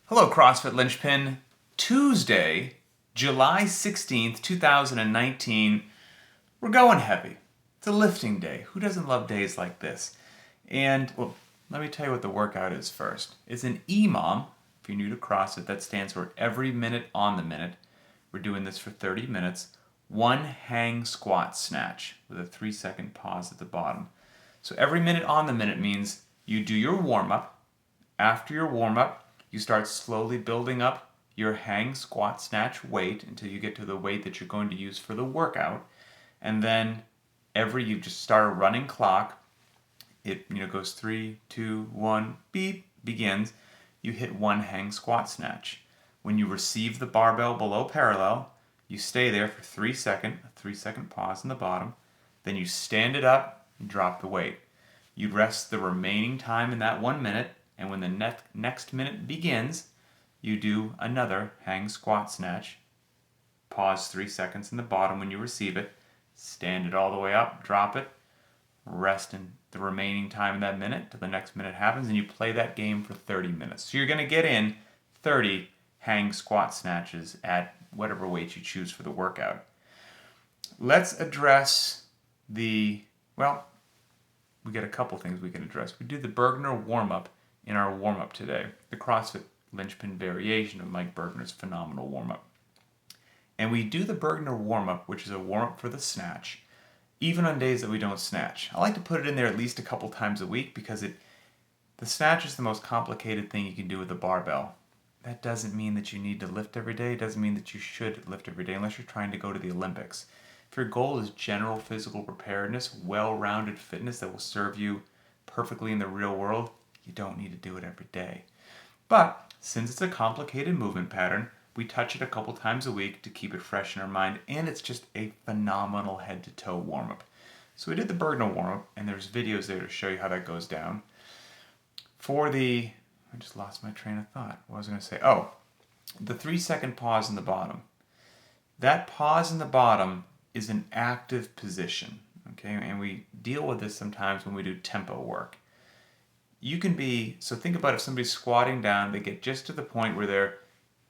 Hello, CrossFit Linchpin. Tuesday, July 16th, 2019. We're going heavy. It's a lifting day. Who doesn't love days like this? And, well, let me tell you what the workout is first. It's an EMOM. If you're new to CrossFit, that stands for every minute on the minute. We're doing this for 30 minutes. One hang squat snatch with a 3-second pause at the bottom. So every minute on the minute means you do your warm-up. After your warm-up, you start slowly building up your hang squat snatch weight until you get to the weight that you're going to use for the workout. And then you just start a running clock. It goes 3, 2, 1, beep, begins. You hit one hang squat snatch. When you receive the barbell below parallel, you stay there for 3 seconds, a 3-second pause in the bottom. Then you stand it up and drop the weight. You rest the remaining time in that 1 minute, and when the next minute begins, you do another hang squat snatch. Pause 3 seconds in the bottom when you receive it. Stand it all the way up, drop it, rest in the remaining time in that minute till the next minute happens, and you play that game for 30 minutes. So you're going to get in 30 hang squat snatches at whatever weight you choose for the workout. Let's address we got a couple things we can address. We do the Bergner warm-up in our warm-up today, the CrossFit Linchpin variation of Mike Bergner's phenomenal warm-up. And we do the Bergner warm-up, which is a warm-up for the snatch, even on days that we don't snatch. I like to put it in there at least a couple times a week because the snatch is the most complicated thing you can do with a barbell. That doesn't mean that you need to lift every day. It doesn't mean that you should lift every day unless you're trying to go to the Olympics. If your goal is general physical preparedness, well-rounded fitness that will serve you perfectly in the real world, you don't need to do it every day. But since it's a complicated movement pattern, we touch it a couple times a week to keep it fresh in our mind, and it's just a phenomenal head-to-toe warm-up. So we did the Bergner warm-up, and there's videos there to show you how that goes down. I just lost my train of thought. What was I going to say? Oh, the 3-second pause in the bottom. That pause in the bottom is an active position, okay? And we deal with this sometimes when we do tempo work. So think about if somebody's squatting down, they get just to the point where their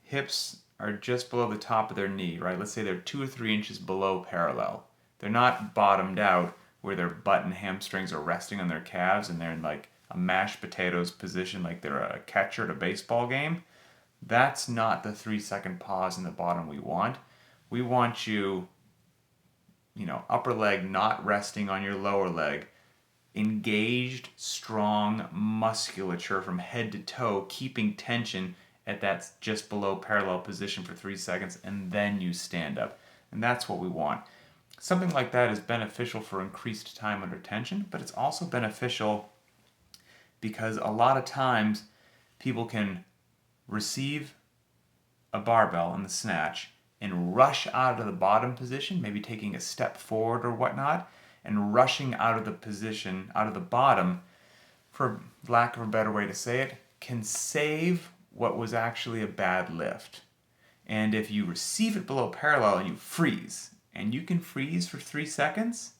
hips are just below the top of their knee, right? Let's say they're 2 or 3 inches below parallel. They're not bottomed out where their butt and hamstrings are resting on their calves and they're in like a mashed potatoes position like they're a catcher at a baseball game. That's not the 3-second pause in the bottom we want. We want you, upper leg not resting on your lower leg. Engaged, strong musculature from head to toe, keeping tension at that just below parallel position for 3 seconds, and then you stand up. And that's what we want. Something like that is beneficial for increased time under tension, but it's also beneficial because a lot of times people can receive a barbell in the snatch and rush out of the bottom position, maybe taking a step forward or whatnot, and rushing out of the position, out of the bottom, for lack of a better way to say it, can save what was actually a bad lift. And if you receive it below parallel and you freeze, and you can freeze for 3 seconds,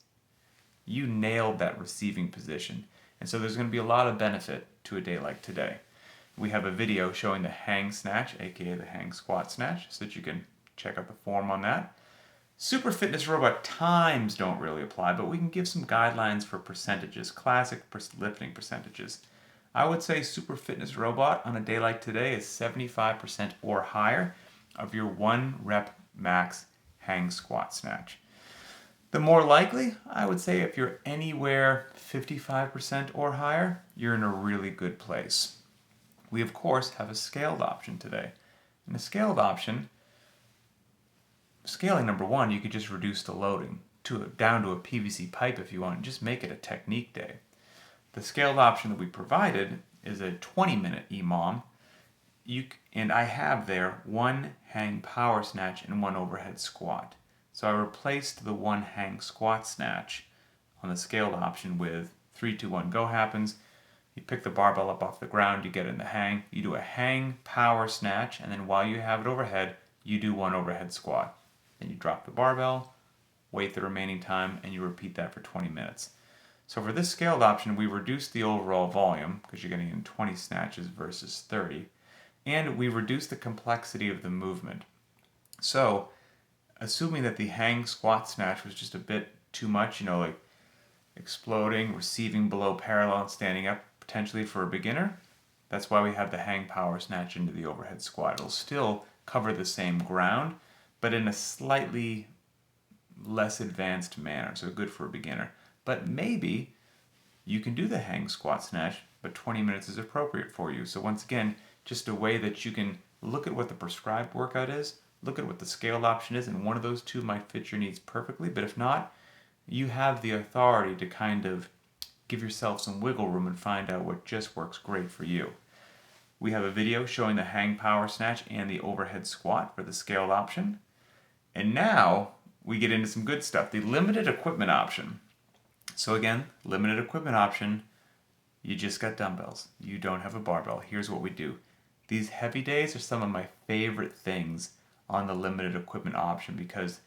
you nailed that receiving position. And so there's going to be a lot of benefit to a day like today. We have a video showing the hang snatch, aka the hang squat snatch, so that you can check out the form on that. Super Fitness Robot times don't really apply, but we can give some guidelines for percentages, classic lifting percentages. I would say Super Fitness Robot on a day like today is 75% or higher of your 1 rep max hang squat snatch. The more likely, I would say if you're anywhere 55% or higher, you're in a really good place. We, of course, have a scaled option today. And the scaled option, scaling number 1, you could just reduce the loading down to a PVC pipe if you want, and just make it a technique day. The scaled option that we provided is a 20-minute EMOM, and I have there 1 hang power snatch and 1 overhead squat. So I replaced the 1 hang squat snatch on the scaled option with 3, 2, 1, go happens. You pick the barbell up off the ground, you get in the hang, you do a hang power snatch, and then while you have it overhead, you do 1 overhead squat. Then you drop the barbell, wait the remaining time, and you repeat that for 20 minutes. So for this scaled option, we reduced the overall volume, because you're getting in 20 snatches versus 30, and we reduce the complexity of the movement. So, assuming that the hang squat snatch was just a bit too much, like exploding, receiving below parallel, and standing up potentially for a beginner, that's why we have the hang power snatch into the overhead squat. It'll still cover the same ground, but in a slightly less advanced manner, so good for a beginner. But maybe you can do the hang squat snatch, but 20 minutes is appropriate for you. So once again, just a way that you can look at what the prescribed workout is, look at what the scaled option is, and one of those two might fit your needs perfectly. But if not, you have the authority to kind of give yourself some wiggle room and find out what just works great for you. We have a video showing the hang power snatch and the overhead squat for the scaled option. And now we get into some good stuff, the limited equipment option. So again, limited equipment option, you just got dumbbells. You don't have a barbell. Here's what we do. These heavy days are some of my favorite things on the limited equipment option because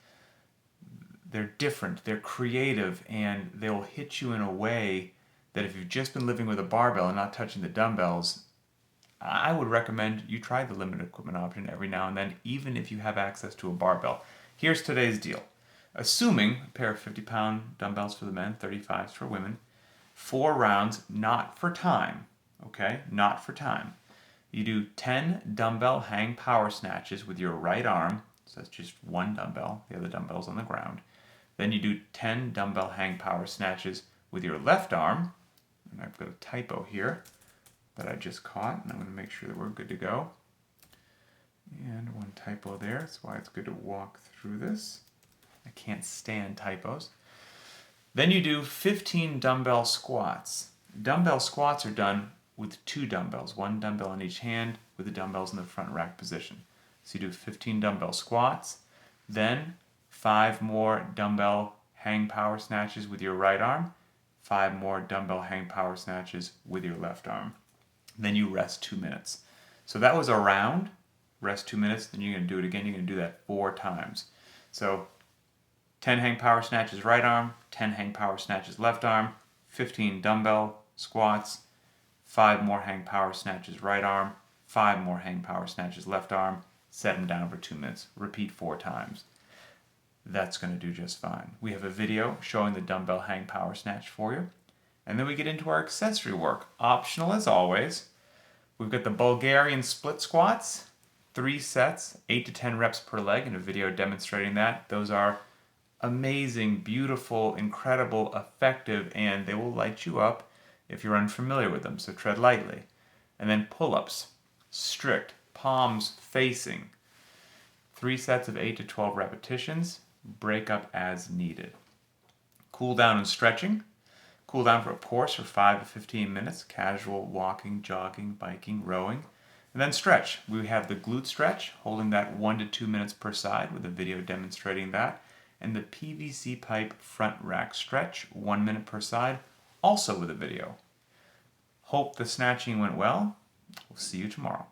they're different, they're creative, and they'll hit you in a way that if you've just been living with a barbell and not touching the dumbbells, I would recommend you try the limited equipment option every now and then, even if you have access to a barbell. Here's today's deal. Assuming a pair of 50-pound dumbbells for the men, 35s for women, 4 rounds, not for time, okay? Not for time. You do 10 dumbbell hang power snatches with your right arm, so that's just one dumbbell, the other dumbbell's on the ground. Then you do 10 dumbbell hang power snatches with your left arm, and I've got a typo here that I just caught, and I'm going to make sure that we're good to go. And one typo there, that's why it's good to walk through this. I can't stand typos. Then you do 15 dumbbell squats. Dumbbell squats are done with 2 dumbbells, 1 dumbbell in each hand with the dumbbells in the front rack position. So you do 15 dumbbell squats, then 5 more dumbbell hang power snatches with your right arm, 5 more dumbbell hang power snatches with your left arm. Then you rest 2 minutes. So that was a round, rest 2 minutes, then you're going to do it again. You're going to do that 4 times. So 10 hang power snatches right arm, 10 hang power snatches left arm, 15 dumbbell squats, 5 more hang power snatches right arm, 5 more hang power snatches left arm, set them down for 2 minutes. Repeat 4 times. That's going to do just fine. We have a video showing the dumbbell hang power snatch for you. And then we get into our accessory work. Optional as always. We've got the Bulgarian split squats, 3 sets, 8 to 10 reps per leg, and a video demonstrating that. Those are amazing, beautiful, incredible, effective, and they will light you up if you're unfamiliar with them, so tread lightly. And then pull-ups, strict, palms facing. 3 sets of 8 to 12 repetitions, break up as needed. Cool down and stretching. Cool down for, of course, for 5 to 15 minutes, casual walking, jogging, biking, rowing. And then stretch. We have the glute stretch, holding that 1 to 2 minutes per side with a video demonstrating that. And the PVC pipe front rack stretch, 1 minute per side, also with a video. Hope the snatching went well. We'll see you tomorrow.